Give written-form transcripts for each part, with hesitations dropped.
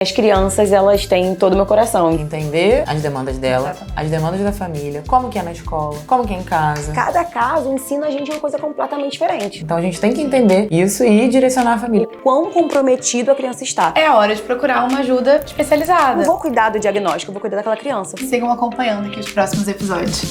As crianças, elas têm todo o meu coração. Entender as demandas dela, as demandas da família, como que é na escola, como que é em casa. Cada caso ensina a gente uma coisa completamente diferente. Então a gente tem que entender isso e direcionar a família. O quão comprometido a criança está. É hora de procurar uma ajuda especializada. Não vou cuidar do diagnóstico, eu vou cuidar daquela criança. Sigam acompanhando aqui os próximos episódios.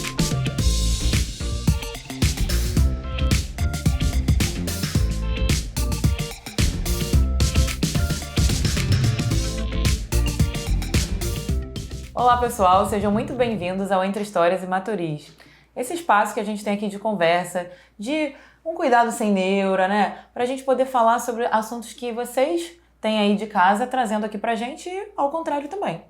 Olá pessoal, sejam muito bem-vindos ao Entre Histórias e Maturis. Esse espaço que a gente tem aqui de conversa, de um cuidado sem neura, né? Pra gente poder falar sobre assuntos que vocês têm aí de casa, trazendo aqui pra gente e ao contrário também.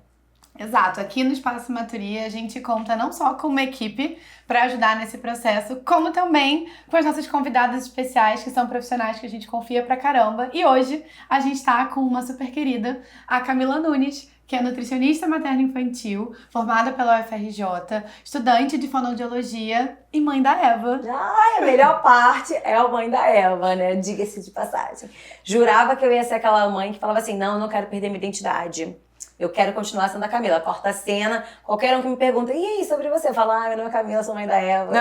Exato, aqui no Espaço Maturia a gente conta não só com uma equipe para ajudar nesse processo, como também com as nossas convidadas especiais, que são profissionais que a gente confia pra caramba. E hoje a gente tá com uma super querida, a Camila Nunes, que é nutricionista materno-infantil, formada pela UFRJ, estudante de fonoaudiologia e mãe da Eva. Ai, a melhor parte é a mãe da Eva, né? Diga-se de passagem. Jurava que eu ia ser aquela mãe que falava assim, não, eu não quero perder minha identidade. Eu quero continuar sendo a Camila. Corta a cena, qualquer um que me pergunta, e aí, sobre você? Fala, meu nome é Camila, sou mãe da Eva.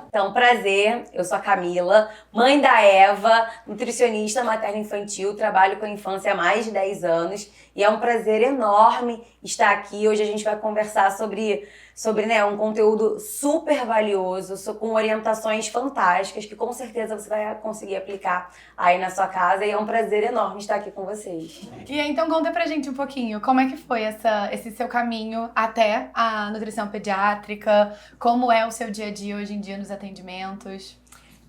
Então, prazer, eu sou a Camila, mãe da Eva, nutricionista materno-infantil, trabalho com a infância há mais de 10 anos e é um prazer enorme estar aqui. Hoje a gente vai conversar sobre né, um conteúdo super valioso, com orientações fantásticas que com certeza você vai conseguir aplicar aí na sua casa e é um prazer enorme estar aqui com vocês. E aí, então conta pra gente um pouquinho, como é que foi esse seu caminho até a nutrição pediátrica, como é o seu dia a dia hoje em dia nos atendimentos?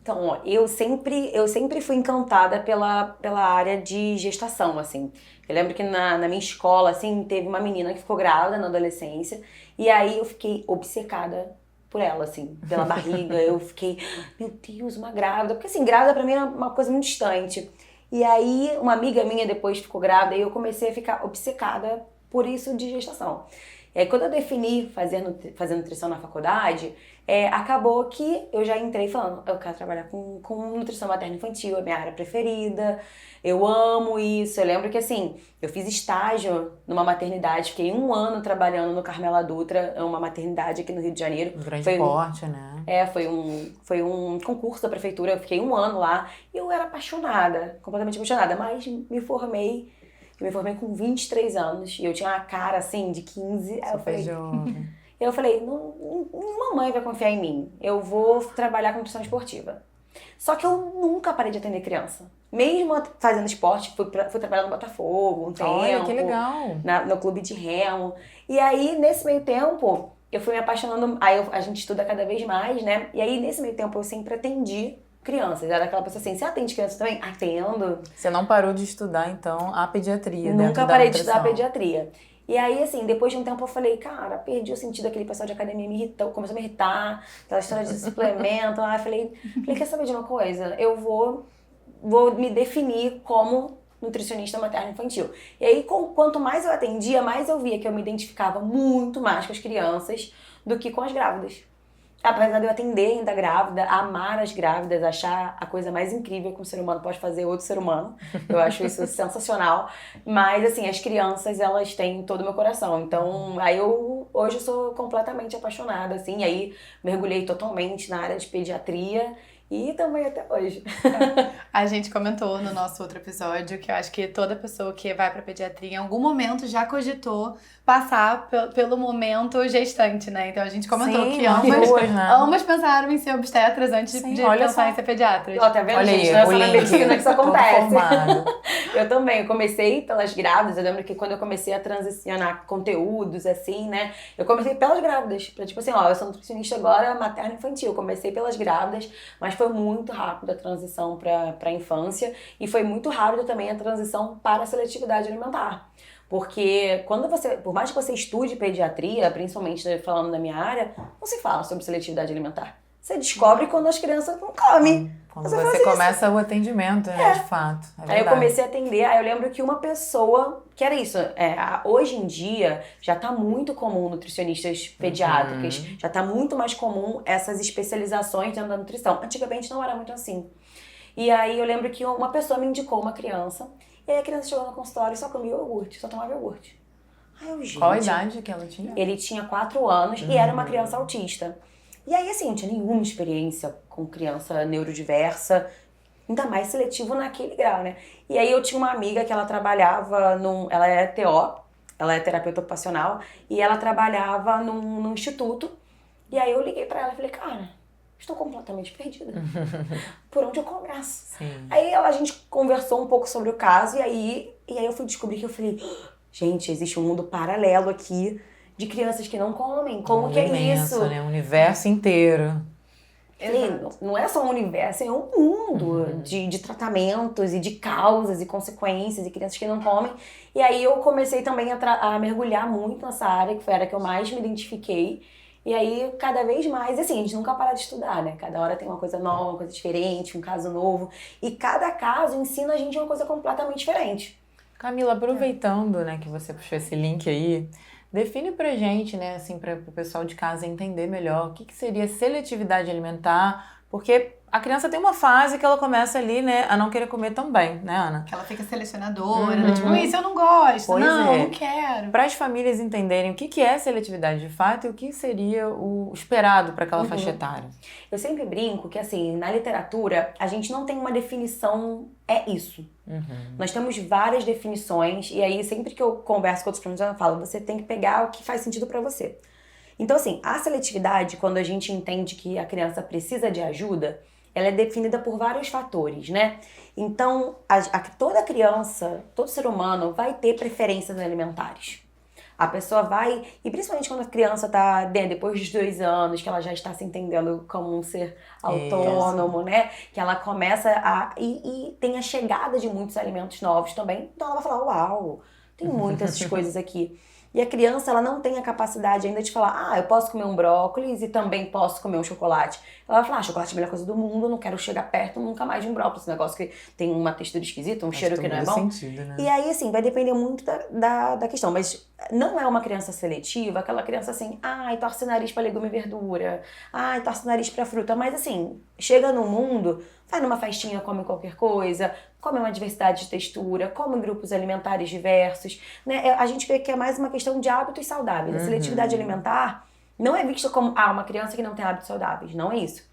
Então, ó, eu sempre fui encantada pela área de gestação, assim. Eu lembro que na minha escola, assim, teve uma menina que ficou grávida na adolescência e aí eu fiquei obcecada por ela, assim, pela barriga. Eu fiquei, meu Deus, uma grávida. Porque, assim, grávida pra mim era uma coisa muito distante. E aí, uma amiga minha depois ficou grávida e eu comecei a ficar obcecada por isso de gestação. E aí, quando eu defini fazer nutrição na faculdade, acabou que eu já entrei falando, eu quero trabalhar com nutrição materno-infantil, é minha área preferida, eu amo isso. Eu lembro que, assim, eu fiz estágio numa maternidade, fiquei 1 ano trabalhando no Carmela Dutra, uma maternidade aqui no Rio de Janeiro. Um grande porte, né? Foi um concurso da prefeitura, eu fiquei 1 ano lá e eu era apaixonada, completamente apaixonada, mas me formei com 23 anos e eu tinha uma cara, assim, de 15. Aí eu falei, nenhuma mãe vai confiar em mim. Eu vou trabalhar com nutrição esportiva. Só que eu nunca parei de atender criança. Mesmo fazendo esporte, fui trabalhar no Botafogo um tempo. Olha, que legal. No clube de remo. E aí, nesse meio tempo, eu fui me apaixonando. Aí a gente estuda cada vez mais, né? E aí, nesse meio tempo, eu sempre atendi crianças. Era aquela pessoa assim, você atende crianças também? Atendo. Você não parou de estudar, então, a pediatria? Nunca parei de estudar a pediatria. E aí, assim, depois de um tempo eu falei, cara, perdi o sentido, aquele pessoal de academia me irritou, começou a me irritar, aquela história de suplemento. Aí eu falei, quer saber de uma coisa? Eu vou me definir como nutricionista materno-infantil. E aí, quanto mais eu atendia, mais eu via que eu me identificava muito mais com as crianças do que com as grávidas. Apesar de eu atender ainda grávida, amar as grávidas, achar a coisa mais incrível que um ser humano pode fazer outro ser humano. Eu acho isso sensacional. Mas, assim, as crianças, elas têm todo o meu coração. Então, aí hoje eu sou completamente apaixonada, assim. Aí mergulhei totalmente na área de pediatria e também até hoje. A gente comentou no nosso outro episódio que eu acho que toda pessoa que vai pra pediatria em algum momento já cogitou passar pelo momento gestante, né? Então a gente comentou que ambas pensaram em ser obstetras antes de pensar em ser pediatras. Ó, tá vendo, olha gente? aí, Não é só na medicina que isso acontece. Eu também, eu comecei pelas grávidas. Eu lembro que quando eu comecei a transicionar conteúdos, assim, né? Eu comecei pelas grávidas. Pra, tipo assim, ó, eu sou nutricionista agora materno-infantil. Comecei pelas grávidas, mas foi muito rápido a transição pra infância. E foi muito rápido também a transição para a seletividade alimentar. Porque por mais que você estude pediatria, principalmente falando da minha área, não se fala sobre seletividade alimentar. Você descobre quando as crianças não comem. Quando você começa o atendimento, né, de fato. Aí eu comecei a atender, aí eu lembro que uma pessoa, que era isso, hoje em dia já tá muito comum nutricionistas pediátricas, já tá muito mais comum essas especializações dentro da nutrição. Antigamente não era muito assim. E aí eu lembro que uma pessoa me indicou uma criança E aí a criança chegou no consultório e só comia iogurte, só tomava iogurte. Aí eu, gente... Qual a idade que ela tinha? Ele tinha 4 anos e era uma criança autista. E aí, assim, não tinha nenhuma experiência com criança neurodiversa, ainda mais seletivo naquele grau, né? E aí eu tinha uma amiga que ela trabalhava ela é TO, ela é terapeuta ocupacional, e ela trabalhava num instituto. E aí eu liguei pra ela e falei, cara, estou completamente perdida. Por onde eu começo? Sim. Aí a gente conversou um pouco sobre o caso, e aí eu fui descobrir que eu falei, gente, existe um mundo paralelo aqui de crianças que não comem. Como que é Imenso, isso? né? O universo inteiro. Falei, não é só um universo, é um mundo de tratamentos e de causas e consequências e crianças que não comem. E aí eu comecei também a mergulhar muito nessa área, que foi a área que eu mais me identifiquei. E aí, cada vez mais, assim, a gente nunca para de estudar, né? Cada hora tem uma coisa nova, uma coisa diferente, um caso novo. E cada caso ensina a gente uma coisa completamente diferente. Camila, aproveitando, né, que você puxou esse link aí, define pra gente, né, assim, para o pessoal de casa entender melhor o que seria seletividade alimentar, porque a criança tem uma fase que ela começa ali, né, a não querer comer tão bem, né, Ana? Que ela fica selecionadora, né? Tipo, isso eu não gosto, Pois não, é. não quero. Para as famílias entenderem o que é seletividade de fato e o que seria o esperado para aquela faixa etária. Eu sempre brinco que, assim, na literatura, a gente não tem uma definição, é isso. Nós temos várias definições, e aí sempre que eu converso com outros professores, eu falo, você tem que pegar o que faz sentido para você. Então, assim, a seletividade, quando a gente entende que a criança precisa de ajuda, ela é definida por vários fatores, né? Então, toda criança, todo ser humano vai ter preferências alimentares. A pessoa vai, e principalmente quando a criança tá depois dos 2 anos, que ela já está se entendendo como um ser autônomo, né? Que ela começa e tem a chegada de muitos alimentos novos também. Então ela vai falar, uau, tem muitas coisas aqui. E a criança, ela não tem a capacidade ainda de falar, eu posso comer um brócolis e também posso comer um chocolate. Ela vai falar, chocolate é a melhor coisa do mundo, não quero chegar perto nunca mais de um brócolis. Esse negócio que tem uma textura esquisita, um cheiro que não é bom. Sentido, né? E aí, assim, vai depender muito da questão. Mas não é uma criança seletiva, aquela criança assim, torce o nariz pra legume e verdura, torce o nariz pra fruta. Mas assim, chega no mundo, vai numa festinha, come qualquer coisa, come uma diversidade de textura, come grupos alimentares diversos, né? A gente vê que é mais uma questão de hábitos saudáveis. A seletividade alimentar não é vista como, uma criança que não tem hábitos saudáveis. Não é isso.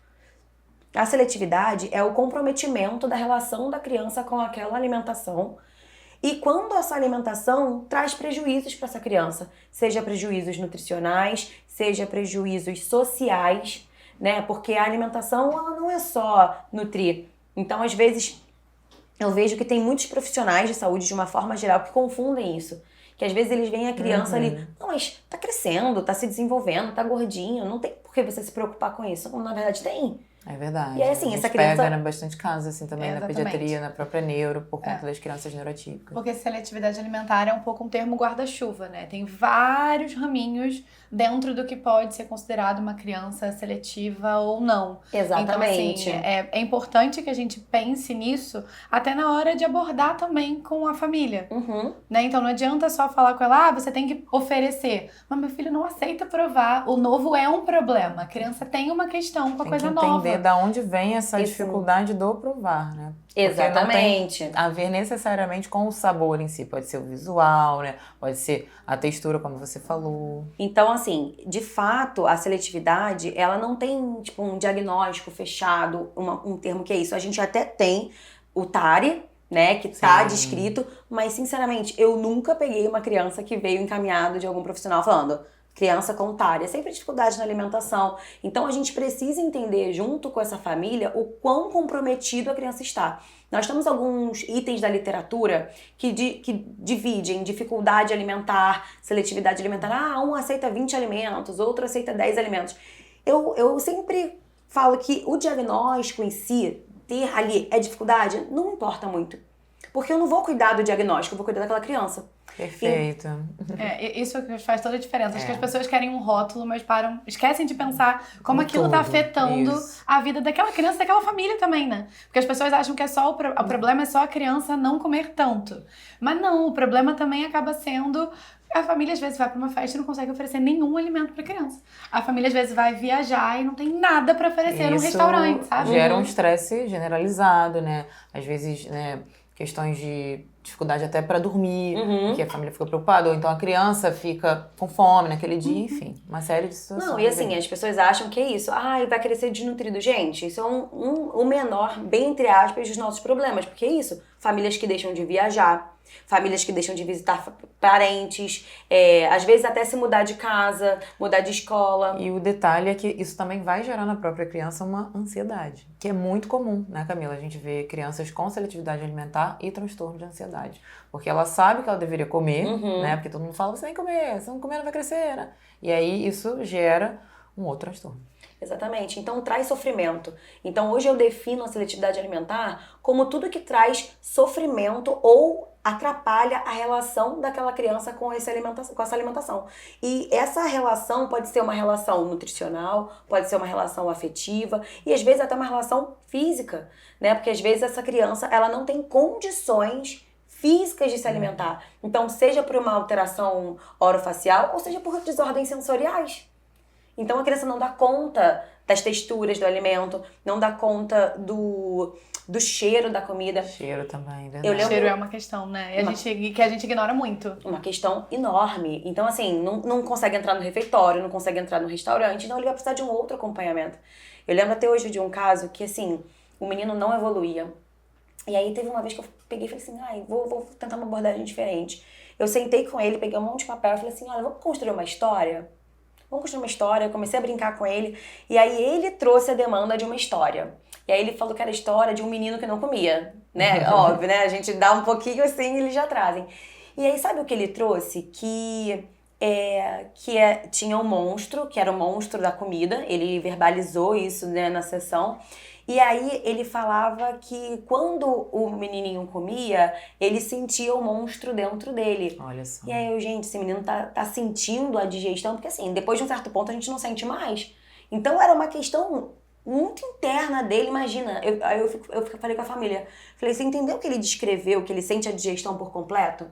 A seletividade é o comprometimento da relação da criança com aquela alimentação. E quando essa alimentação traz prejuízos para essa criança, seja prejuízos nutricionais, seja prejuízos sociais, né? Porque a alimentação, ela não é só nutrir. Então, às vezes, eu vejo que tem muitos profissionais de saúde, de uma forma geral, que confundem isso. Que às vezes eles veem a criança ali, não, mas tá crescendo, tá se desenvolvendo, tá gordinho, não tem por que você se preocupar com isso. Na verdade, tem. É verdade. E aí, assim, a gente essa criança... pega bastante casos, assim, também na pediatria, na própria neuro, por conta das crianças neurotípicas. Porque seletividade alimentar é um pouco um termo guarda-chuva, né? Tem vários raminhos dentro do que pode ser considerado uma criança seletiva ou não. Exatamente. Então, assim, é importante que a gente pense nisso até na hora de abordar também com a família. Né? Então, não adianta só falar com ela, você tem que oferecer. Mas meu filho não aceita provar. O novo é um problema. A criança tem uma questão com a coisa nova. Da onde vem essa dificuldade do provar, né? Porque exatamente. Não tem a ver necessariamente com o sabor em si. Pode ser o visual, né? Pode ser a textura, como você falou. Então, assim, de fato, a seletividade, ela não tem, tipo, um diagnóstico fechado, um termo que é isso. A gente até tem o TARI, né, que tá descrito, mas, sinceramente, eu nunca peguei uma criança que veio encaminhado de algum profissional falando... Criança com TARI, é sempre dificuldade na alimentação. Então, a gente precisa entender, junto com essa família, o quão comprometido a criança está. Nós temos alguns itens da literatura que dividem dificuldade alimentar, seletividade alimentar. Um aceita 20 alimentos, outro aceita 10 alimentos. Eu sempre falo que o diagnóstico em si, ter ali dificuldade, não importa muito. Porque eu não vou cuidar do diagnóstico, eu vou cuidar daquela criança. Perfeito. Isso faz toda a diferença. Acho que as pessoas querem um rótulo, mas esquecem de pensar como aquilo tá afetando a vida daquela criança, daquela família também, né? Porque as pessoas acham que o problema é só a criança não comer tanto. Mas não, o problema também acaba sendo... A família às vezes vai pra uma festa e não consegue oferecer nenhum alimento pra criança. A família às vezes vai viajar e não tem nada pra oferecer num restaurante, sabe? Gera um estresse generalizado, né? Às vezes, né, questões de dificuldade até para dormir, porque a família fica preocupada, ou então a criança fica com fome naquele dia, enfim, uma série de situações. Não, e assim, as pessoas acham que é isso. Ai, vai crescer desnutrido. Gente, isso é o menor, bem entre aspas, dos nossos problemas. Porque é isso. Famílias que deixam de viajar, famílias que deixam de visitar parentes, às vezes até se mudar de casa, mudar de escola. E o detalhe é que isso também vai gerar na própria criança uma ansiedade, que é muito comum, né, Camila? A gente vê crianças com seletividade alimentar e transtorno de ansiedade. Porque ela sabe que ela deveria comer, né? Porque todo mundo fala, você tem que comer, se não comer não vai crescer, né? E aí isso gera um outro transtorno. Exatamente. Então traz sofrimento. Então hoje eu defino a seletividade alimentar como tudo que traz sofrimento ou atrapalha a relação daquela criança com essa alimentação. E essa relação pode ser uma relação nutricional, pode ser uma relação afetiva e às vezes até uma relação física, né? Porque às vezes essa criança ela não tem condições físicas de se alimentar. Então seja por uma alteração orofacial ou seja por desordens sensoriais. Então a criança não dá conta das texturas do alimento, não dá conta do cheiro da comida. Cheiro também, verdade. O cheiro é uma questão, né? Que a gente ignora muito. Uma questão enorme. Então, assim, não consegue entrar no refeitório, não consegue entrar no restaurante, então ele vai precisar de um outro acompanhamento. Eu lembro até hoje de um caso que, assim, o menino não evoluía. E aí teve uma vez que eu peguei e falei assim, vou tentar uma abordagem diferente. Eu sentei com ele, peguei um monte de papel e falei assim, olha, vamos construir uma história? Vamos construir uma história, eu comecei a brincar com ele, e aí ele trouxe a demanda de uma história. E aí ele falou que era a história de um menino que não comia, né? Óbvio, né? A gente dá um pouquinho assim e eles já trazem. E aí sabe o que ele trouxe? Tinha um monstro, que era o monstro da comida, ele verbalizou isso, né, na sessão. E aí ele falava que quando o menininho comia, ele sentia o monstro dentro dele. Olha só. E aí gente, esse menino tá sentindo a digestão, porque assim, depois de um certo ponto a gente não sente mais. Então era uma questão muito interna dele, imagina. Eu falei com a família, falei, você entendeu que ele descreveu que ele sente a digestão por completo?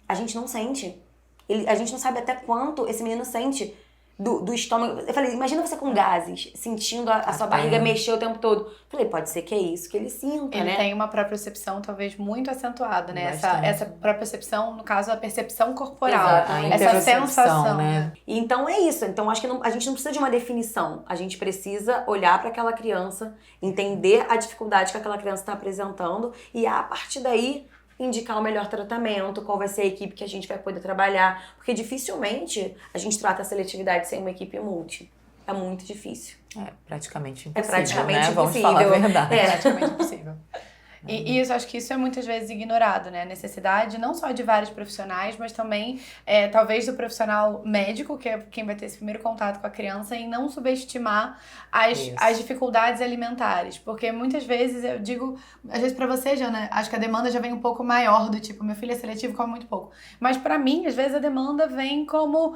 A gente não sente. A gente não sabe até quanto esse menino sente do estômago. Eu falei, imagina você com gases, sentindo a sua barriga mexer o tempo todo. Eu falei, pode ser que é isso que ele sinta, ele né? Ele tem uma propriocepção talvez muito acentuada, né? Essa propriocepção, no caso, a percepção corporal. Exatamente. Essa sensação, né? Então é isso. Então acho que a gente não precisa de uma definição. A gente precisa olhar para aquela criança, entender a dificuldade que aquela criança está apresentando e a partir daí indicar o melhor tratamento, qual vai ser a equipe que a gente vai poder trabalhar, porque dificilmente a gente trata a seletividade sem uma equipe multi. É muito difícil. É praticamente impossível, praticamente né? impossível. Vamos falar a verdade. É praticamente impossível. E isso, acho que isso é muitas vezes ignorado, né? A necessidade não só de vários profissionais, mas também, talvez, do profissional médico, que é quem vai ter esse primeiro contato com a criança, em não subestimar as dificuldades alimentares. Porque muitas vezes, eu digo, às vezes pra você, Jana, acho que a demanda já vem um pouco maior, do tipo, meu filho é seletivo, come muito pouco. Mas pra mim, às vezes, a demanda vem como,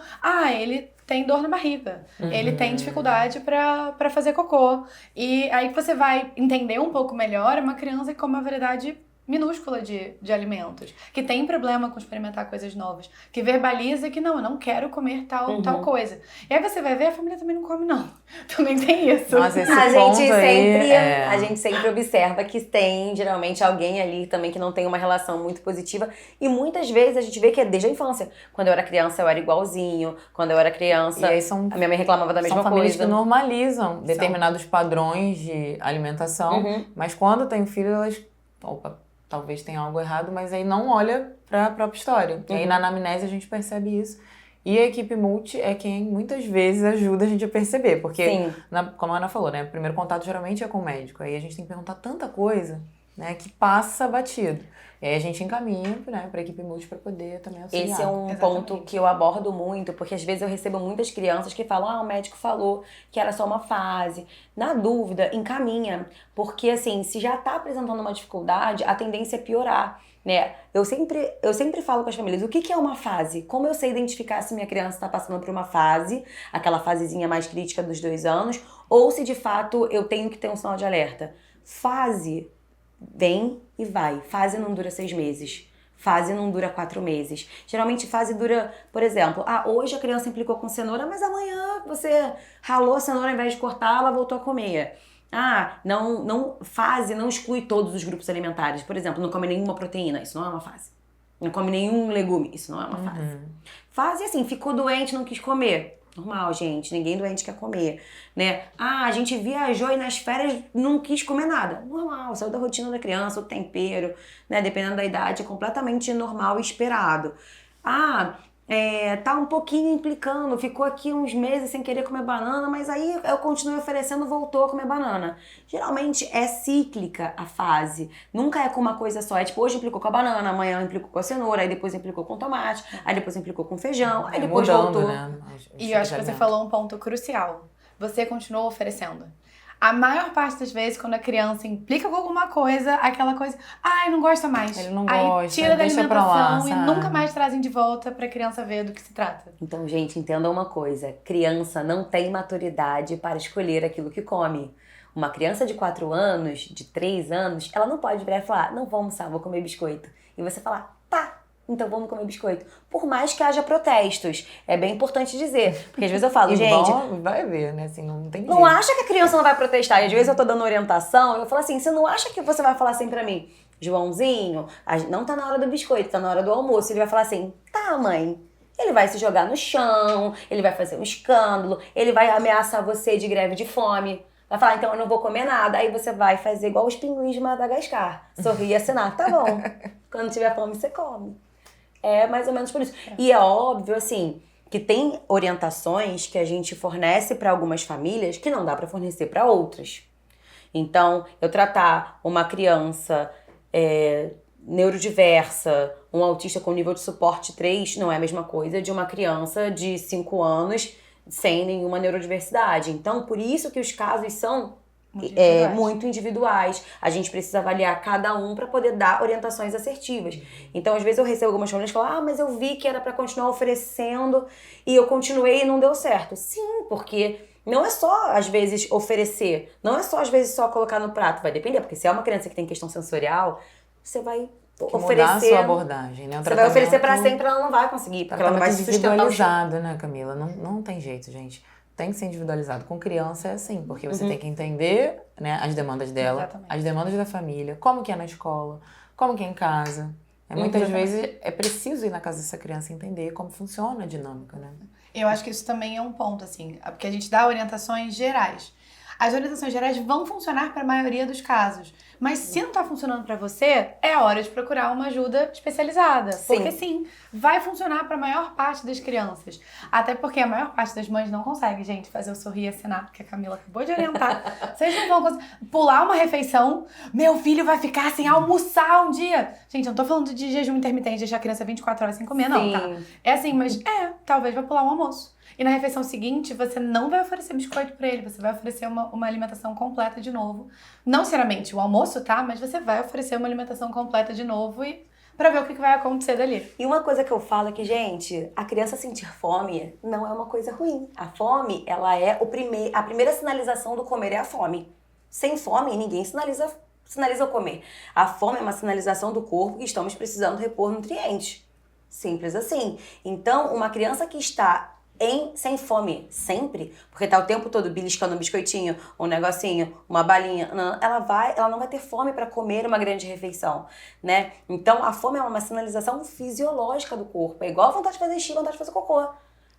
ele tem dor na barriga, ele tem dificuldade pra fazer cocô. E aí você vai entender um pouco melhor uma criança que come uma variedade minúscula de alimentos, que tem problema com experimentar coisas novas, que verbaliza que não, eu não quero comer tal coisa. E aí você vai ver, a família também não come não. Também tem isso. Mas esse ponto a gente sempre observa que tem, geralmente, alguém ali também que não tem uma relação muito positiva. E muitas vezes a gente vê que é desde a infância. Quando eu era criança, eu era igualzinho. Quando eu era criança, a minha mãe reclamava da mesma coisa. São famílias que normalizam determinados padrões de alimentação, mas quando tem filho, elas... talvez tenha algo errado, mas aí não olha para a própria história. E aí na anamnese a gente percebe isso. E a equipe multi é quem muitas vezes ajuda a gente a perceber. Porque, como a Ana falou, né? O primeiro contato geralmente é com o médico. Aí a gente tem que perguntar tanta coisa, né? Que passa batido. E aí a gente encaminha, né, para a equipe multi para poder também auxiliar. Esse é um ponto que eu abordo muito, porque às vezes eu recebo muitas crianças que falam, o médico falou que era só uma fase. Na dúvida, encaminha. Porque assim, se já está apresentando uma dificuldade, a tendência é piorar. Né? Eu sempre falo com as famílias, o que é uma fase? Como eu sei identificar se minha criança está passando por uma fase, aquela fasezinha mais crítica dos 2 anos, ou se de fato eu tenho que ter um sinal de alerta? Fase vem e vai. Fase não dura 6 meses. Fase não dura 4 meses. Geralmente fase dura, por exemplo, hoje a criança implicou com cenoura, mas amanhã você ralou a cenoura ao invés de cortar, ela voltou a comer. não exclui todos os grupos alimentares. Por exemplo, não come nenhuma proteína, isso não é uma fase. Não come nenhum legume, isso não é uma fase. Fase assim, ficou doente, não quis comer. Normal, gente, ninguém doente quer comer, né? A gente viajou e nas férias não quis comer nada. Normal, saiu da rotina da criança, o tempero, né? Dependendo da idade, é completamente normal e esperado. Tá um pouquinho implicando, ficou aqui uns meses sem querer comer banana, mas aí eu continuei oferecendo, voltou a comer banana. Geralmente é cíclica a fase, nunca é com uma coisa só. É tipo, hoje implicou com a banana, amanhã implicou com a cenoura, aí depois implicou com o tomate, aí depois implicou com o feijão, aí depois mudando, voltou. Né? E eu acho que você falou um ponto crucial. Você continuou oferecendo. A maior parte das vezes, quando a criança implica com alguma coisa, aquela coisa, não gosta mais. Ele não aí gosta, tira da deixa pra lá, alimentação e sabe? nunca mais trazem de volta pra criança ver do que se trata. Então, gente, entendam uma coisa. Criança não tem maturidade para escolher aquilo que come. Uma criança de 4 anos, de 3 anos, ela não pode virar e falar, não vou almoçar, vou comer biscoito. E você falar, tá, então vamos comer biscoito. Por mais que haja protestos. É bem importante dizer. Porque às vezes eu falo, gente... vai ver, né? Assim, não tem Não acha que a criança não vai protestar. E às vezes eu tô dando orientação, eu falo assim, você não acha que você vai falar assim pra mim, Joãozinho, não tá na hora do biscoito, tá na hora do almoço. Ele vai falar assim, tá, mãe. Ele vai se jogar no chão, ele vai fazer um escândalo, ele vai ameaçar você de greve de fome. Vai falar, então eu não vou comer nada. Aí você vai fazer igual os pinguins de Madagascar. Sorrir e assinar, tá bom. Quando tiver fome, você come. É mais ou menos por isso. E é óbvio, assim, que tem orientações que a gente fornece para algumas famílias que não dá para fornecer para outras. Então, eu tratar uma criança neurodiversa, um autista com nível de suporte 3, não é a mesma coisa de uma criança de 5 anos sem nenhuma neurodiversidade. Então, por isso que os casos são muito individuais. A gente precisa avaliar cada um para poder dar orientações assertivas. Então, às vezes eu recebo algumas famílias que falam, mas eu vi que era para continuar oferecendo e eu continuei e não deu certo. Sim, porque não é só, às vezes, oferecer. Não é só, às vezes, só colocar no prato. Vai depender, porque se é uma criança que tem questão sensorial, você vai oferecer... Mudar a sua abordagem, né? Você vai oferecer para sempre, ela não vai conseguir, porque ela não vai se sustentar. Individualizado, né, Camila? Não tem jeito, gente. Tem que ser individualizado. Com criança é assim, porque você tem que entender, né, as demandas dela, Exatamente. as demandas da família, como que é na escola, como que é em casa. Muitas vezes é preciso ir na casa dessa criança e entender como funciona a dinâmica, né? Eu acho que isso também é um ponto, assim, porque a gente dá orientações gerais. As orientações gerais vão funcionar para a maioria dos casos. Mas se não tá funcionando para você, é hora de procurar uma ajuda especializada. Sim. Porque sim, vai funcionar para a maior parte das crianças. Até porque a maior parte das mães não consegue, gente, fazer o sorrir e assinar, que a Camila acabou de orientar. Vocês não vão conseguir pular uma refeição, meu filho vai ficar sem almoçar um dia. Gente, eu não tô falando de jejum intermitente, deixar a criança 24 horas sem comer, não, tá? É assim, mas talvez vai pular um almoço. E na refeição seguinte, você não vai oferecer biscoito pra ele, você vai oferecer uma alimentação completa de novo. Não necessariamente o almoço, tá? Mas você vai oferecer uma alimentação completa de novo e pra ver o que vai acontecer dali. E uma coisa que eu falo é que, gente, a criança sentir fome não é uma coisa ruim. A fome, ela é a primeira sinalização do comer é a fome. Sem fome, ninguém sinaliza o comer. A fome é uma sinalização do corpo que estamos precisando repor nutrientes. Simples assim. Então, uma criança que está sem fome sempre, porque tá o tempo todo beliscando um biscoitinho, um negocinho, uma balinha, ela não vai ter fome para comer uma grande refeição, né? Então a fome é uma sinalização fisiológica do corpo, é igual a vontade de fazer xixi, vontade de fazer cocô.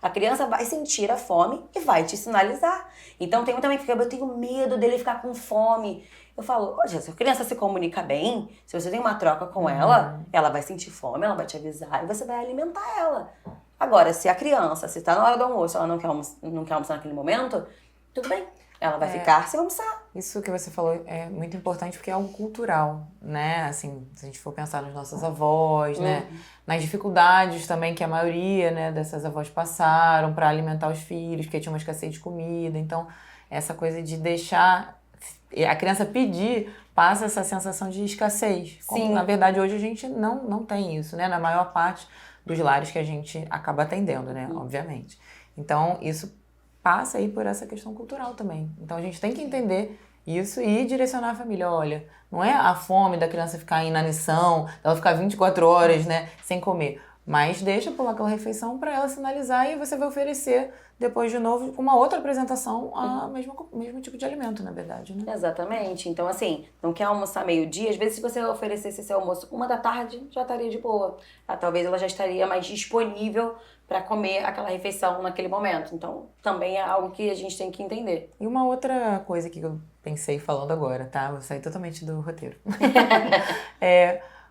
A criança vai sentir a fome e vai te sinalizar. Então tem um também que fica, eu tenho medo dele ficar com fome. Eu falo, se a criança se comunica bem, se você tem uma troca com ela vai sentir fome, ela vai te avisar e você vai alimentar ela. Agora, se a criança, se tá na hora do almoço, ela não quer almoçar naquele momento, tudo bem. Ela vai ficar sem almoçar. Isso que você falou é muito importante porque é algo cultural, né? Assim, se a gente for pensar nas nossas avós, né? Nas dificuldades também que a maioria, né, dessas avós passaram para alimentar os filhos, porque tinha uma escassez de comida. Então, essa coisa de deixar a criança pedir passa essa sensação de escassez. Como, na verdade, hoje a gente não tem isso, né? Na maior parte dos lares que a gente acaba atendendo, né? Obviamente. Então, isso passa aí por essa questão cultural também. Então, a gente tem que entender isso e direcionar a família. Olha, não é a fome da criança ficar em inanição, ela ficar 24 horas, né, sem comer. Mas deixa pular aquela refeição para ela sinalizar e você vai oferecer depois de novo uma outra apresentação a mesmo tipo de alimento, na verdade, né? Exatamente. Então, assim, não quer almoçar meio-dia, às vezes se você oferecesse esse almoço 1 da tarde, já estaria de boa. Talvez ela já estaria mais disponível para comer aquela refeição naquele momento. Então, também é algo que a gente tem que entender. E uma outra coisa que eu pensei falando agora, tá? Vou sair totalmente do roteiro.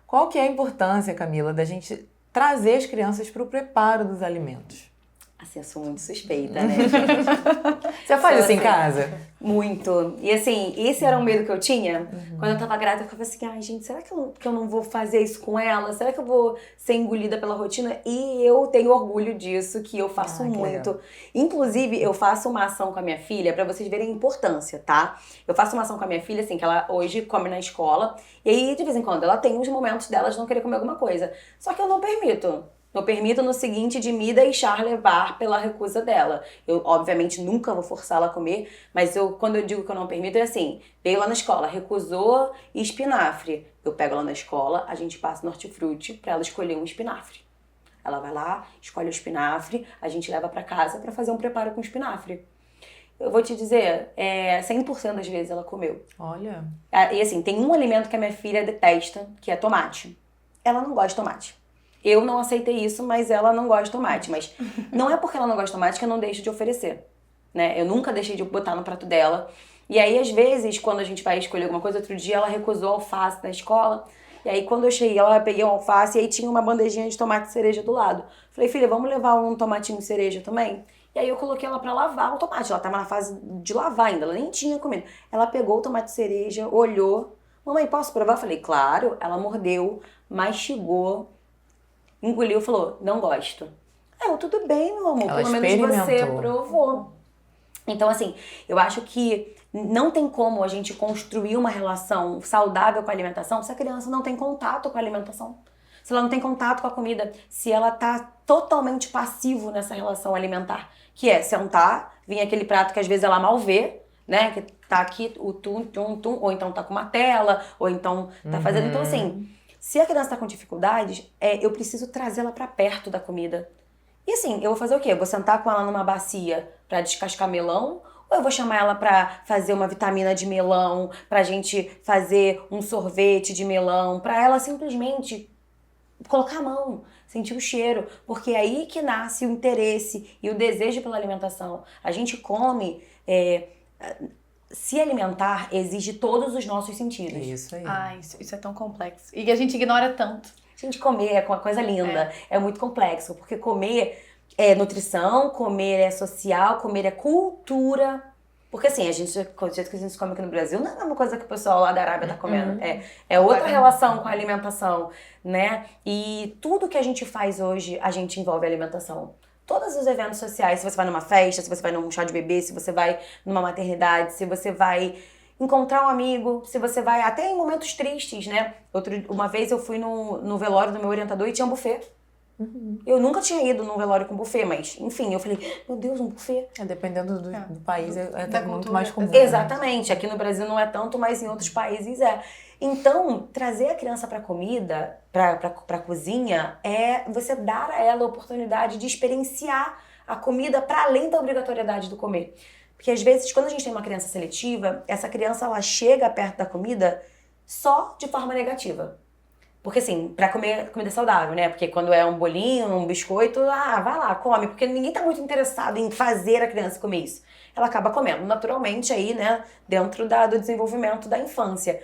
Qual que é a importância, Camila, da gente trazer as crianças para o preparo dos alimentos? Assim, eu sou muito suspeita, né, gente? Você faz isso em casa? Muito. E assim, esse era um medo que eu tinha. Quando eu tava grávida, eu ficava assim, ai gente, será que eu não vou fazer isso com ela? Será que eu vou ser engolida pela rotina? E eu tenho orgulho disso, que eu faço muito. Legal. Inclusive, eu faço uma ação com a minha filha, pra vocês verem a importância, tá? Eu faço uma ação com a minha filha, assim, que ela hoje come na escola. E aí, de vez em quando, ela tem uns momentos dela de não querer comer alguma coisa. Só que eu não permito. Eu permito no seguinte de me deixar levar pela recusa dela. Eu, obviamente, nunca vou forçá-la a comer, mas quando eu digo que eu não permito, é assim, veio lá na escola, recusou espinafre. Eu pego ela na escola, a gente passa no hortifruti pra ela escolher um espinafre. Ela vai lá, escolhe o espinafre, a gente leva pra casa pra fazer um preparo com espinafre. Eu vou te dizer, 100% das vezes ela comeu. Olha. E assim, tem um alimento que a minha filha detesta, que é tomate. Ela não gosta de tomate. Eu não aceitei isso, mas ela não gosta de tomate. Mas não é porque ela não gosta de tomate que eu não deixo de oferecer, né? Eu nunca deixei de botar no prato dela. E aí, às vezes, quando a gente vai escolher alguma coisa, outro dia ela recusou alface na escola. E aí, quando eu cheguei, ela peguei um alface e aí tinha uma bandejinha de tomate cereja do lado. Falei, filha, vamos levar um tomatinho cereja também? E aí eu coloquei ela pra lavar o tomate. Ela tava na fase de lavar ainda, ela nem tinha comido. Ela pegou o tomate cereja, olhou. Mamãe, posso provar? Falei, claro. Ela mordeu, mastigou, engoliu e falou, não gosto. Tudo bem, meu amor, ela pelo menos você provou. Então, assim, eu acho que não tem como a gente construir uma relação saudável com a alimentação se a criança não tem contato com a alimentação. Se ela não tem contato com a comida, se ela tá totalmente passivo nessa relação alimentar, que é sentar, vir aquele prato que às vezes ela mal vê, né, que tá aqui o tum, ou então tá com uma tela, ou então tá fazendo, então assim, se a criança tá com dificuldades, eu preciso trazê-la pra perto da comida. E assim, eu vou fazer o quê? Eu vou sentar com ela numa bacia pra descascar melão, ou eu vou chamar ela pra fazer uma vitamina de melão, pra gente fazer um sorvete de melão, pra ela simplesmente colocar a mão, sentir o cheiro, porque é aí que nasce o interesse e o desejo pela alimentação. A gente come, se alimentar exige todos os nossos sentidos. Isso aí. Isso é tão complexo. E a gente ignora tanto. Gente, comer é uma coisa linda, é muito complexo, porque comer é nutrição, comer é social, comer é cultura. Porque assim, do jeito que a gente come aqui no Brasil, não é uma coisa que o pessoal lá da Arábia tá comendo. É outra relação com a alimentação, né? E tudo que a gente faz hoje, a gente envolve a alimentação. Todos os eventos sociais, se você vai numa festa, se você vai num chá de bebê, se você vai numa maternidade, se você vai encontrar um amigo, se você vai até em momentos tristes, né? Uma vez eu fui no velório do meu orientador e tinha um buffet. Eu nunca tinha ido num velório com buffet, mas enfim, eu falei, meu Deus, um buffet. Dependendo do país, é até muito cultura, mais comum. Exatamente, aqui no Brasil não é tanto, mas em outros países é. Então, trazer a criança pra comida, pra cozinha, é você dar a ela a oportunidade de experienciar a comida para além da obrigatoriedade do comer. Porque às vezes, quando a gente tem uma criança seletiva, essa criança ela chega perto da comida só de forma negativa. Porque assim, pra comer comida saudável, né? Porque quando é um bolinho, um biscoito, vai lá, come. Porque ninguém tá muito interessado em fazer a criança comer isso. Ela acaba comendo naturalmente aí, né? Dentro do desenvolvimento da infância.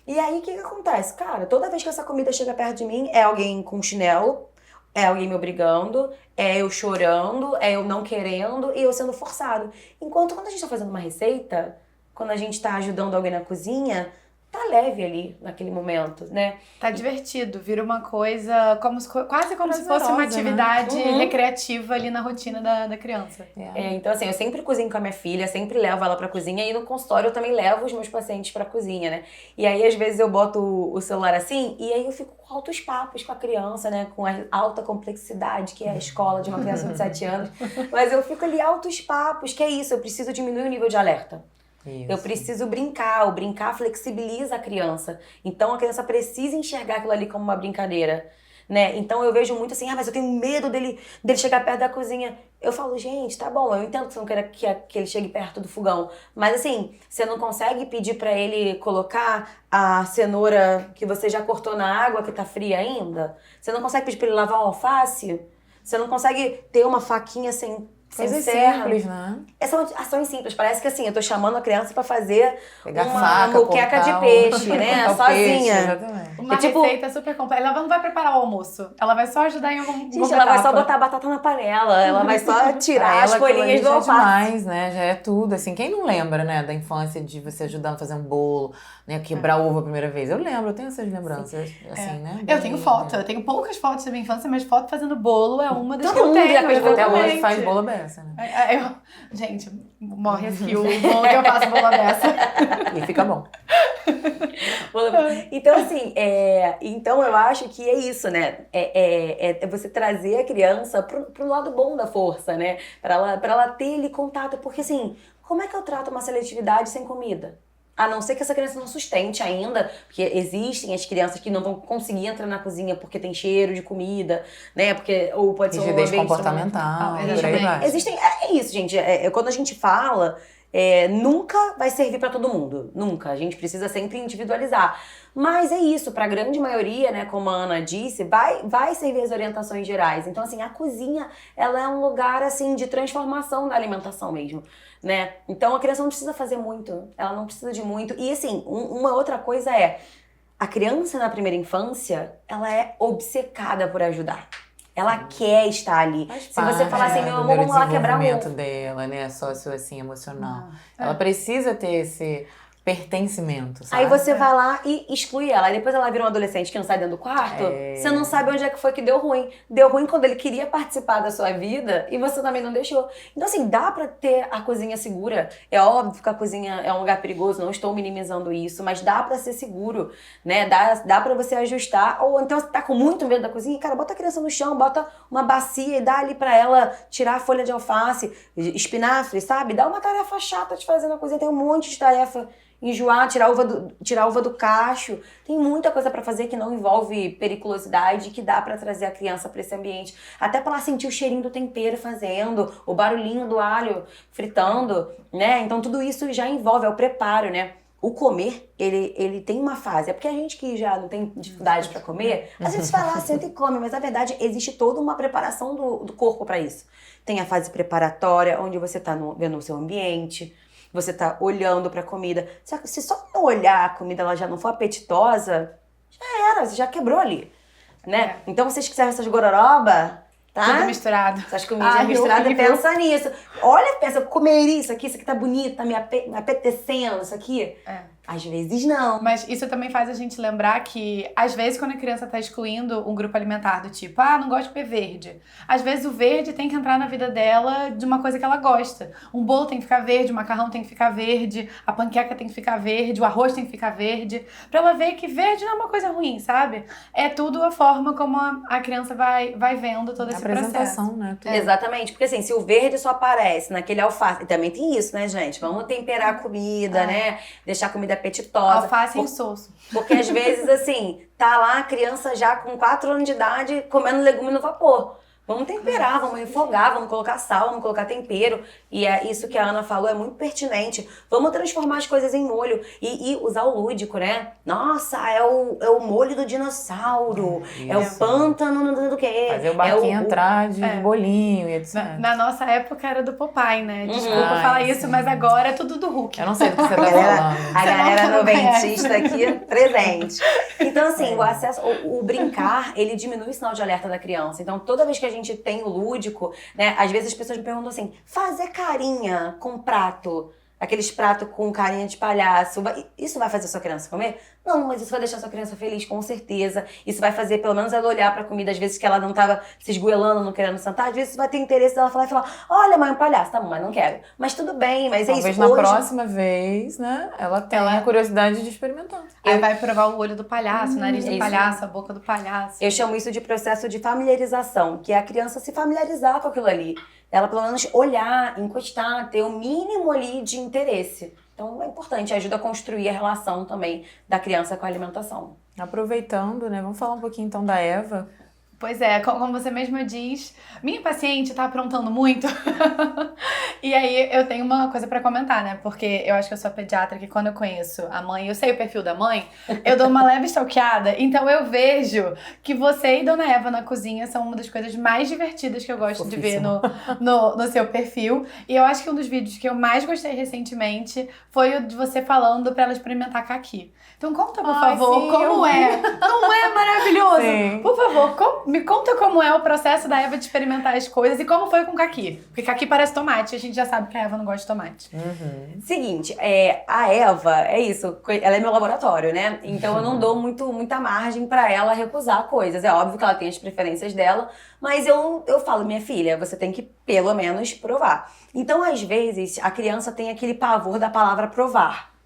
E aí, o que acontece? Cara, toda vez que essa comida chega perto de mim, é alguém com chinelo, é alguém me obrigando, é eu chorando, é eu não querendo e eu sendo forçado. Enquanto quando a gente tá fazendo uma receita, quando a gente tá ajudando alguém na cozinha, tá leve ali naquele momento, né? Tá divertido, vira uma coisa quase como se fosse uma atividade recreativa ali na rotina da criança. Então assim, eu sempre cozinho com a minha filha, sempre levo ela pra cozinha e no consultório eu também levo os meus pacientes pra cozinha, né? E aí às vezes eu boto o celular assim e aí eu fico com altos papos com a criança, né? Com a alta complexidade que é a escola de uma criança de 7 anos. Mas eu fico ali altos papos, que é isso, eu preciso diminuir o nível de alerta. Isso. Eu preciso brincar, o brincar flexibiliza a criança. Então a criança precisa enxergar aquilo ali como uma brincadeira. né? Então eu vejo muito assim, mas eu tenho medo dele chegar perto da cozinha. Eu falo, gente, tá bom, eu entendo que você não quer que ele chegue perto do fogão, mas assim, você não consegue pedir pra ele colocar a cenoura que você já cortou na água que tá fria ainda? Você não consegue pedir pra ele lavar o alface? Você não consegue ter uma faquinha sem Coisas serra? simples, né? São ações simples. Parece que assim, eu tô chamando a criança pra fazer Pegar uma faca, moqueca de peixe, né? cortar o peixe, Sozinha. exatamente. Uma tipo- receita super completa. Ela não vai preparar o almoço. Ela vai só ajudar em alguma Gente, ela vai só etapa. botar a batata na panela, ela vai só tirar as Pra ela, aquilo ali folhinhas do já é alface. demais, né? Já é tudo, assim. Quem não lembra, né, da infância de você ajudando a fazer um bolo, né, quebrar ovo a primeira vez? Eu lembro, eu tenho essas lembranças, assim, né? Eu tenho foto, eu tenho poucas fotos da minha infância, mas foto fazendo bolo é uma das Todo que eu mundo tenho. já fez bolo. Até hoje exatamente. faz bolo beça, né? Gente, morre aqui o bolo que eu faço bolo dessa. E fica bom. Então, assim, então eu acho que é isso, né? É você trazer a criança pro lado bom da força, né? Pra ela ter ali contato. Porque, assim, como é que eu trato uma seletividade sem comida? A não ser que essa criança não sustente ainda, porque existem as crianças que não vão conseguir entrar na cozinha porque tem cheiro de comida, né? Ou pode ser um Rigidez ambiente comportamental, exatamente. por aí vai. Existem, é isso, gente. Quando a gente fala, nunca vai servir pra todo mundo. Nunca. A gente precisa sempre individualizar. Mas é isso, pra grande maioria, né, como a Ana disse, vai servir as orientações gerais. Então, assim, a cozinha, ela é um lugar, assim, de transformação da alimentação mesmo, né? Então, a criança não precisa fazer muito. Ela não precisa de muito. E, assim, uma outra coisa a criança na primeira infância, ela é obcecada por ajudar. Ela quer estar ali. Faz Se você falar assim, parte, meu amor, vamos lá quebrar um desenvolvimento ovo. dela, né? Sócio, assim, emocional. Ela precisa ter esse pertencimento, sabe? Aí você vai lá e exclui ela. Aí depois ela vira um adolescente que não sai dentro do quarto. Você não sabe onde é que foi que deu ruim. Deu ruim quando ele queria participar da sua vida e você também não deixou. Então, assim, dá pra ter a cozinha segura. É óbvio que a cozinha é um lugar perigoso, não estou minimizando isso, mas dá pra ser seguro, né? Dá pra você ajustar. Ou então você tá com muito medo da cozinha, cara, bota a criança no chão, bota uma bacia e dá ali pra ela tirar a folha de alface, espinafre, sabe? Dá uma tarefa chata de fazer na cozinha. Tem um monte de tarefa. Enjoar, tirar a uva do cacho. Tem muita coisa pra fazer que não envolve periculosidade, que dá pra trazer a criança pra esse ambiente. Até pra ela sentir o cheirinho do tempero fazendo, o barulhinho do alho fritando, né? Então tudo isso já envolve, é o preparo, né? O comer, ele tem uma fase. É porque a gente que já não tem dificuldade pra comer, às vezes vai lá, senta e come, mas na verdade existe toda uma preparação do corpo pra isso. Tem a fase preparatória, onde você tá vendo o seu ambiente, você tá olhando pra comida. Se só não olhar a comida, ela já não for apetitosa, já era, você já quebrou ali, né? Então, vocês que servem essas gororoba, tá? Tudo misturado. Essas comidinhas misturadas, pensa nisso. Olha, pensa, comeria isso aqui tá bonito, tá me apetecendo isso aqui. Às vezes não. Mas isso também faz a gente lembrar que, às vezes, quando a criança tá excluindo um grupo alimentar do tipo, não gosto de comer verde. Às vezes o verde tem que entrar na vida dela de uma coisa que ela gosta. Um bolo tem que ficar verde, o macarrão tem que ficar verde, a panqueca tem que ficar verde, o arroz tem que ficar verde. Pra ela ver que verde não é uma coisa ruim, sabe? É tudo a forma como a criança vai vendo todo esse processo. Apresentação, né? Exatamente, porque assim, se o verde só aparece naquele alface, e também tem isso, né, gente? Vamos temperar a comida, né? Deixar a comida apetitosa. Alface e insosso. Porque às vezes, assim, tá lá a criança já com 4 anos de idade comendo legume no vapor. Vamos temperar, vamos refogar, vamos colocar sal, vamos colocar tempero. E é isso que a Ana falou, é muito pertinente. Vamos transformar as coisas em molho e usar o lúdico, né? Nossa, é o molho do dinossauro, é o pântano do quê? Fazer o barquinho entrar de bolinho e etc. Na nossa época era do Popeye, né? Desculpa Ai, falar sim. isso, mas agora é tudo do Hulk. Eu não sei do que você tá falando. A galera não noventista aqui presente. Então, assim, o acesso, o brincar, ele diminui o sinal de alerta da criança. Então, toda vez que a gente tem o lúdico, né? Às vezes as pessoas me perguntam assim, fazer carinha com prato, aqueles pratos com carinha de palhaço, isso vai fazer a sua criança comer? Não, mas isso vai deixar a sua criança feliz, com certeza. Isso vai fazer, pelo menos, ela olhar pra comida, às vezes que ela não tava se esgoelando, não querendo sentar, às vezes isso vai ter interesse dela falar e falar, olha, mãe, um palhaço, tá bom, mas não quero. Mas tudo bem, mas Talvez é isso. na Hoje, próxima vez, né, ela tenha a curiosidade de experimentar. Aí vai provar o olho do palhaço, o nariz do isso. palhaço, a boca do palhaço. eu chamo isso de processo de familiarização, que é a criança se familiarizar com aquilo ali. Ela, pelo menos, olhar, encostar, ter o mínimo ali de interesse. Então, é importante, ajuda a construir a relação também da criança com a alimentação. Aproveitando, né, vamos falar um pouquinho então da Eva. Pois é, como você mesma diz, minha paciente tá aprontando muito. E aí eu tenho uma coisa pra comentar, né? Porque eu acho que eu sou pediatra que quando eu conheço a mãe, eu sei o perfil da mãe, eu dou uma leve stalkeada. Então eu vejo que você e Dona Eva na cozinha são uma das coisas mais divertidas que eu gosto de ver no seu perfil. E eu acho que um dos vídeos que eu mais gostei recentemente foi o de você falando pra ela experimentar caqui. Então conta, por favor, sim, como é. Não é maravilhoso? Sim. Por favor, me conta como é o processo da Eva de experimentar as coisas e como foi com o caqui. Porque caqui parece tomate, a gente já sabe que a Eva não gosta de tomate. Seguinte, a Eva, é isso, ela é meu laboratório, né? Então eu não dou muita margem pra ela recusar coisas. É óbvio que ela tem as preferências dela, mas eu falo, minha filha, você tem que pelo menos provar. Então, às vezes, a criança tem aquele pavor da palavra provar.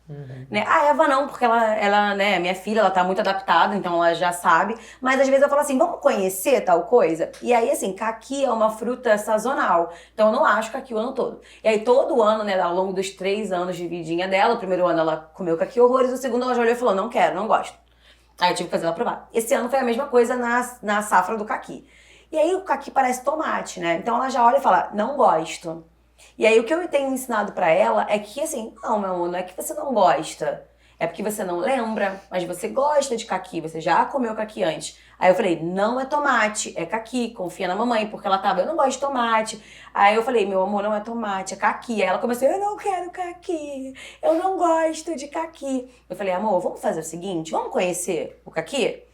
Né? A Eva não, porque ela, né, minha filha, ela tá muito adaptada, então ela já sabe. Mas às vezes eu falo assim, vamos conhecer tal coisa? E aí, assim, caqui é uma fruta sazonal, então eu não acho caqui o ano todo. E aí todo ano, né, ao longo dos 3 anos de vidinha dela, o primeiro ano ela comeu caqui horrores, o segundo ela já olhou e falou, não quero, não gosto. Aí eu tive que fazer ela provar. Esse ano foi a mesma coisa na safra do caqui. E aí o caqui parece tomate, né? Então ela já olha e fala, não gosto. E aí o que eu tenho ensinado pra ela é que assim, não, meu amor, não é que você não gosta, é porque você não lembra, mas você gosta de caqui, você já comeu caqui antes. Aí eu falei, não é tomate, é caqui, confia na mamãe, porque ela tava, eu não gosto de tomate. Aí eu falei, meu amor, não é tomate, é caqui. Aí ela começou, eu não quero caqui, eu não gosto de caqui. Eu falei, amor, vamos fazer o seguinte, vamos conhecer o caqui?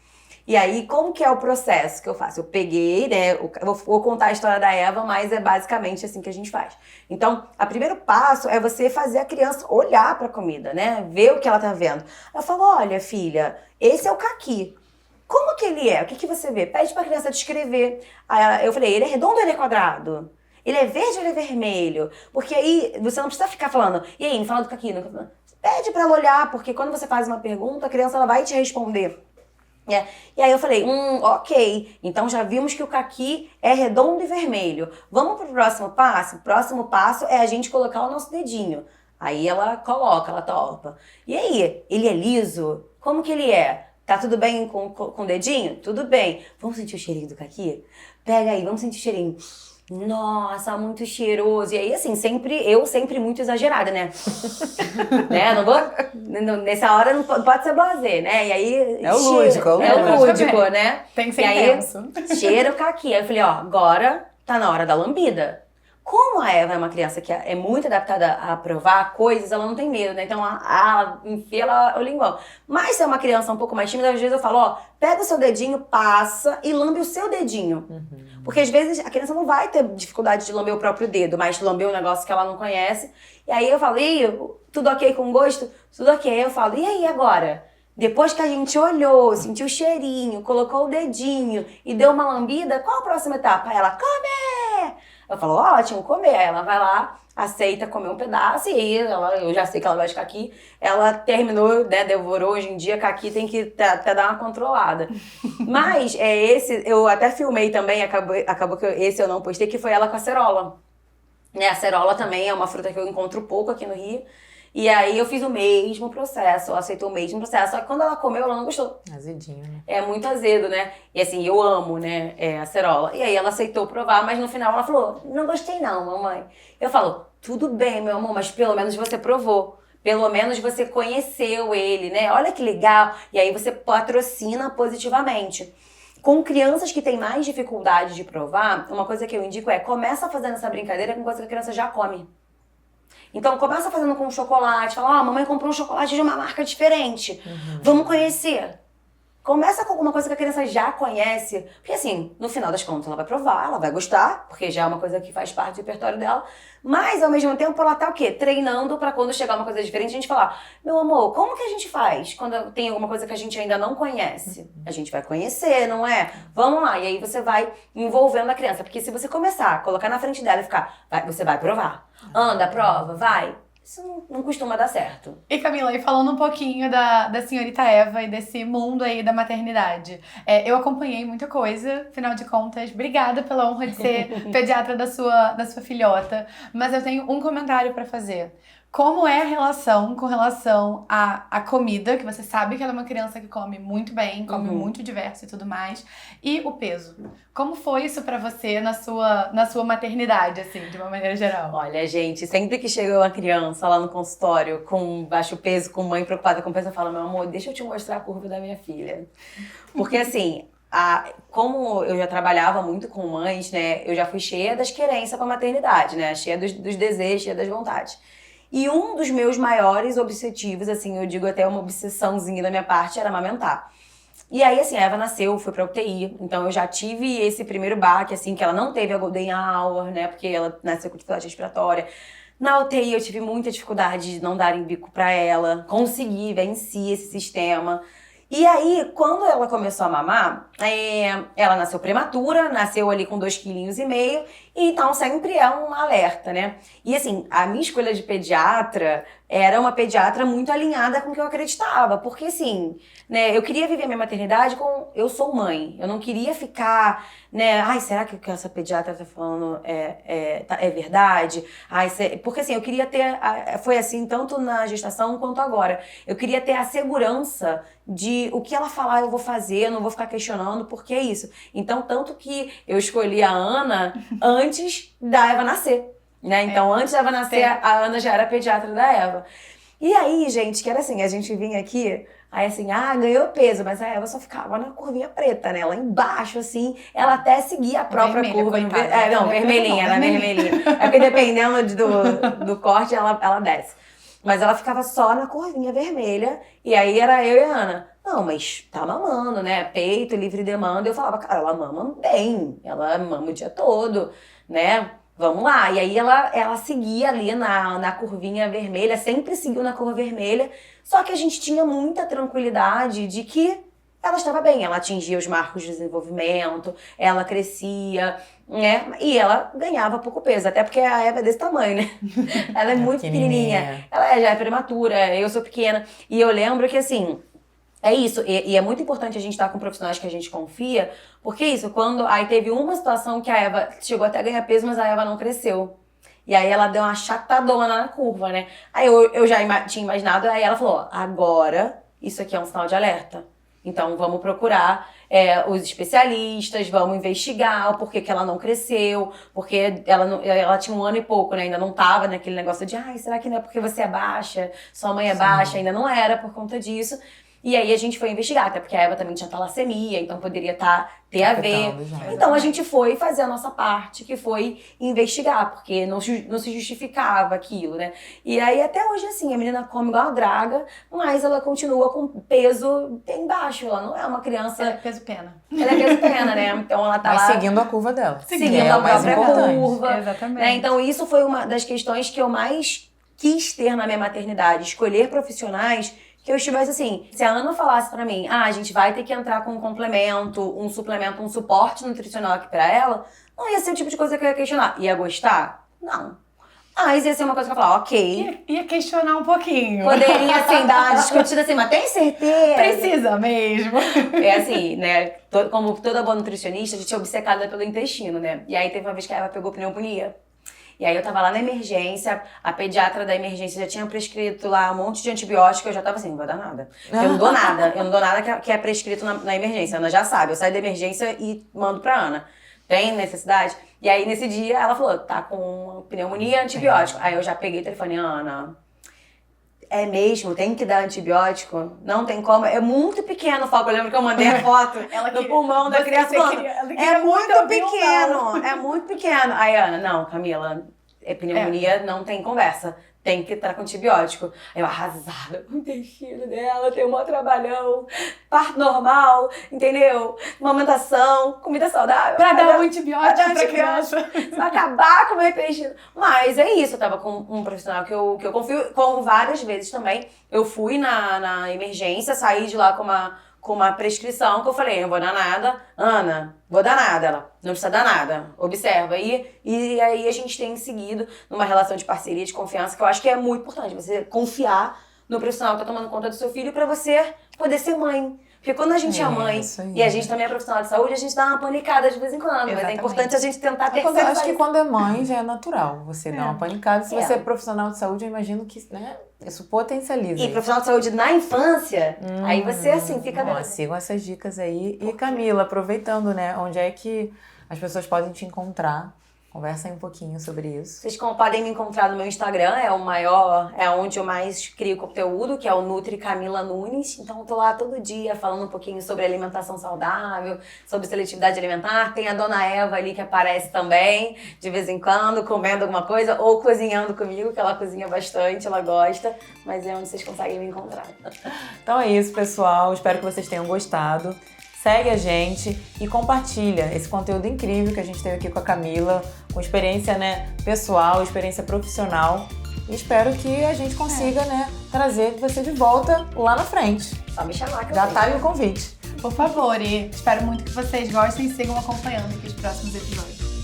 E aí, como que é o processo que eu faço? Eu peguei, né, vou contar a história da Eva, mas é basicamente assim que a gente faz. Então, o primeiro passo é você fazer a criança olhar pra comida, né, ver o que ela tá vendo. Eu falo, olha, filha, esse é o caqui. Como que ele é? O que que você vê? Pede pra criança descrever. Aí eu falei, ele é redondo ou ele é quadrado? Ele é verde ou ele é vermelho? Porque aí, você não precisa ficar falando, e aí, me fala do caqui. Pede pra ela olhar, porque quando você faz uma pergunta, a criança ela vai te responder. E aí eu falei, ok, então já vimos que o caqui é redondo e vermelho. Vamos pro próximo passo? O próximo passo é a gente colocar o nosso dedinho. Aí ela coloca, ela topa. E aí, ele é liso? Como que ele é? Tá tudo bem com o dedinho? Tudo bem. Vamos sentir o cheirinho do caqui? Pega aí, vamos sentir o cheirinho. Nossa, muito cheiroso. E aí, assim, eu sempre muito exagerada, né? Né? Não vou... Nessa hora não pode ser blasé, né? E aí... É o lúdico. É o lúdico, né? Tem que ser e aí, intenso. cheira o caqui. Aí eu falei, ó, agora tá na hora da lambida. Como a Eva é uma criança que é muito adaptada a provar coisas, ela não tem medo, né? Então ela enfia o linguão. Mas se é uma criança um pouco mais tímida, às vezes eu falo, ó, pega o seu dedinho, passa e lambe o seu dedinho. Porque às vezes a criança não vai ter dificuldade de lamber o próprio dedo, mas lamber um negócio que ela não conhece. E aí eu falo, e tudo ok com gosto? Tudo ok. Aí eu falo, e aí agora? Depois que a gente olhou, sentiu o cheirinho, colocou o dedinho e deu uma lambida, qual a próxima etapa? Ela, comer! Eu falo, ótimo, comer. Aí ela vai lá, aceita comer um pedaço e eu já sei que ela gosta de caqui. Ela terminou, né, devorou. Hoje em dia, caqui tem que até dar uma controlada. Mas eu até filmei também, acabou que esse eu não postei, que foi ela com a acerola. Né, a acerola também é uma fruta que eu encontro pouco aqui no Rio. E aí eu fiz o mesmo processo, ela aceitou o mesmo processo. Só que quando ela comeu, ela não gostou. Azedinho, né? É muito azedo, né? E assim, eu amo, né, a acerola. E aí ela aceitou provar, mas no final ela falou, não gostei não, mamãe. Eu falo, tudo bem, meu amor, mas pelo menos você provou. Pelo menos você conheceu ele, né? Olha que legal. E aí você patrocina positivamente. Com crianças que têm mais dificuldade de provar, uma coisa que eu indico é, começa fazendo essa brincadeira com coisa que a criança já come. Então, começa fazendo com chocolate, fala, mamãe comprou um chocolate de uma marca diferente, vamos conhecer. Começa com alguma coisa que a criança já conhece, porque assim, no final das contas ela vai provar, ela vai gostar, porque já é uma coisa que faz parte do repertório dela, mas ao mesmo tempo ela tá o quê? Treinando pra quando chegar uma coisa diferente a gente falar, meu amor, como que a gente faz quando tem alguma coisa que a gente ainda não conhece? A gente vai conhecer, não é? Vamos lá, e aí você vai envolvendo a criança, porque se você começar a colocar na frente dela e ficar, você vai provar, anda, prova, vai. Isso não costuma dar certo. E Camila, e falando um pouquinho da senhorita Eva e desse mundo aí da maternidade. Eu acompanhei muita coisa, afinal de contas, obrigada pela honra de ser pediatra da sua filhota. Mas eu tenho um comentário pra fazer. Como é a relação com relação à comida, que você sabe que ela é uma criança que come muito bem, come muito diverso e tudo mais, e o peso? Como foi isso pra você na sua maternidade, assim, de uma maneira geral? Olha, gente, sempre que chega uma criança lá no consultório com baixo peso, com mãe preocupada com o peso, eu falo, meu amor, deixa eu te mostrar a curva da minha filha. Porque assim, como eu já trabalhava muito com mães, né, eu já fui cheia das querências pra maternidade, né, cheia dos desejos, cheia das vontades. E um dos meus maiores objetivos, assim, eu digo até uma obsessãozinha da minha parte, era amamentar. E aí, assim, a Eva nasceu, foi pra UTI, então eu já tive esse primeiro baque, assim, que ela não teve a Golden Hour, né, porque ela nasceu com dificuldade respiratória. Na UTI eu tive muita dificuldade de não darem bico pra ela, consegui, venci esse sistema. E aí, quando ela começou a mamar, ela nasceu prematura, nasceu ali com 2,5 kg, e então sempre é um alerta, né? E assim, a minha escolha de pediatra era uma pediatra muito alinhada com o que eu acreditava, porque assim, né, eu queria viver minha maternidade com... Eu sou mãe, eu não queria ficar, né, ai, será que o que essa pediatra tá falando é verdade? Ai, porque assim, eu queria ter, foi assim tanto na gestação quanto agora, eu queria ter a segurança de o que ela falar eu vou fazer, eu não vou ficar questionando, porque é isso. Então, tanto que eu escolhi a Ana antes da Eva nascer, né? Então, antes da Eva nascer, a Ana já era pediatra da Eva. E aí, gente, que era assim, a gente vinha aqui, aí assim, ganhou peso, mas a Eva só ficava na curvinha preta, né? Lá embaixo, assim, ela até seguia a própria Vermelha, curva. coitada. Não, vermelhinha, era vermelhinha. É porque dependendo do corte, ela desce. Mas ela ficava só na curvinha vermelha, e aí era eu e a Ana. Não, mas tá mamando, né? Peito, livre demanda. Eu falava, cara, ela mama bem, ela mama o dia todo, né? Vamos lá. E aí ela seguia ali na curvinha vermelha, sempre seguiu na curva vermelha, só que a gente tinha muita tranquilidade de que ela estava bem, ela atingia os marcos de desenvolvimento, ela crescia, né? E ela ganhava pouco peso, até porque a Eva é desse tamanho, né? Ela é muito pequenininha, ela já é prematura, eu sou pequena. E eu lembro que assim, é isso, e é muito importante a gente estar com profissionais que a gente confia, porque isso, aí teve uma situação que a Eva chegou até a ganhar peso, mas a Eva não cresceu. E aí ela deu uma chatadona na curva, né? Aí eu já tinha imaginado, aí ela falou, agora isso aqui é um sinal de alerta. Então vamos procurar os especialistas, vamos investigar o porquê que ela não cresceu, porque ela tinha 1 ano e pouco, né? Ainda não tava naquele negócio de, será que não é porque você é baixa, sua mãe é baixa? Ainda não era por conta disso. E aí a gente foi investigar, até porque a Eva também tinha talassemia, então poderia ter a ver. Então a gente foi fazer a nossa parte, que foi investigar, porque não se justificava aquilo, né? E aí até hoje, assim, a menina come igual uma draga, mas ela continua com peso bem baixo. Ela não é uma criança... Ela é peso-pena. Ela é peso-pena, né? Então ela tá lá... seguindo a curva dela. Seguindo a própria curva. Exatamente. Né? Então isso foi uma das questões que eu mais quis ter na minha maternidade. Escolher profissionais que eu estivesse assim, se a Ana falasse pra mim, a gente vai ter que entrar com um complemento, um suplemento, um suporte nutricional aqui pra ela, não ia ser o tipo de coisa que eu ia questionar. Ia gostar? Não. Mas ia ser uma coisa que eu ia falar, ok. Ia questionar um pouquinho. Poderia, assim, dar uma discutida assim, mas tem certeza? Precisa mesmo. É assim, né, como toda boa nutricionista, a gente é obcecada pelo intestino, né? E aí teve uma vez que a Eva pegou pneumonia. E aí eu tava lá na emergência, a pediatra da emergência já tinha prescrito lá um monte de antibiótico, eu já tava assim, não vai dar nada. Eu não dou nada que é prescrito na emergência, a Ana já sabe, eu saio da emergência e mando pra Ana. Tem necessidade? E aí nesse dia ela falou, tá com pneumonia, antibiótico. Aí eu já peguei o telefone, Ana, é mesmo? Tem que dar antibiótico? Não tem como. É muito pequeno o foco. Eu lembro que eu mandei a foto do pulmão da criança falando, é muito pequeno, é muito pequeno. Aí, Ana, não, Camila, pneumonia não tem conversa. Tem que estar com antibiótico. Aí eu arrasada com o intestino dela, tem um maior trabalhão, parto normal, entendeu? Amamentação, comida saudável. Pra dar um antibiótico pra criança. Pra acabar com o meu intestino. Mas é isso, eu tava com um profissional que eu confio, como várias vezes também. Eu fui na emergência, saí de lá com uma prescrição que eu falei, não vou dar nada. Ana, vou dar nada. Ela, não precisa dar nada. Observa. E aí a gente tem seguido numa relação de parceria, de confiança, que eu acho que é muito importante. Você confiar no profissional que tá tomando conta do seu filho pra você poder ser mãe. Porque quando a gente é mãe isso aí. e a gente também é profissional de saúde, a gente dá uma panicada de vez em quando. Mas é Exatamente. importante a gente tentar Acho terceirizar que isso. quando é mãe já é natural você dar uma panicada. Se É. você é profissional de saúde, eu imagino que, né, isso potencializa. E profissional de saúde na infância, aí você, assim, fica... Ó, sigam essas dicas aí. E Camila, aproveitando, né, onde é que as pessoas podem te encontrar? Conversa aí um pouquinho sobre isso. Vocês podem me encontrar no meu Instagram, é onde eu mais crio conteúdo, que é o Nutri Camila Nunes. Então eu tô lá todo dia falando um pouquinho sobre alimentação saudável, sobre seletividade alimentar. Tem a Dona Eva ali que aparece também, de vez em quando, comendo alguma coisa, ou cozinhando comigo, que ela cozinha bastante, ela gosta. Mas é onde vocês conseguem me encontrar. Então é isso, pessoal. Espero que vocês tenham gostado. Segue a gente e compartilha esse conteúdo incrível que a gente teve aqui com a Camila, com experiência, né, pessoal, experiência profissional. E espero que a gente consiga, né, trazer você de volta lá na frente. Só me chamar que eu Já venho. tá aí o convite. Por favor, e espero muito que vocês gostem e sigam acompanhando aqui os próximos episódios.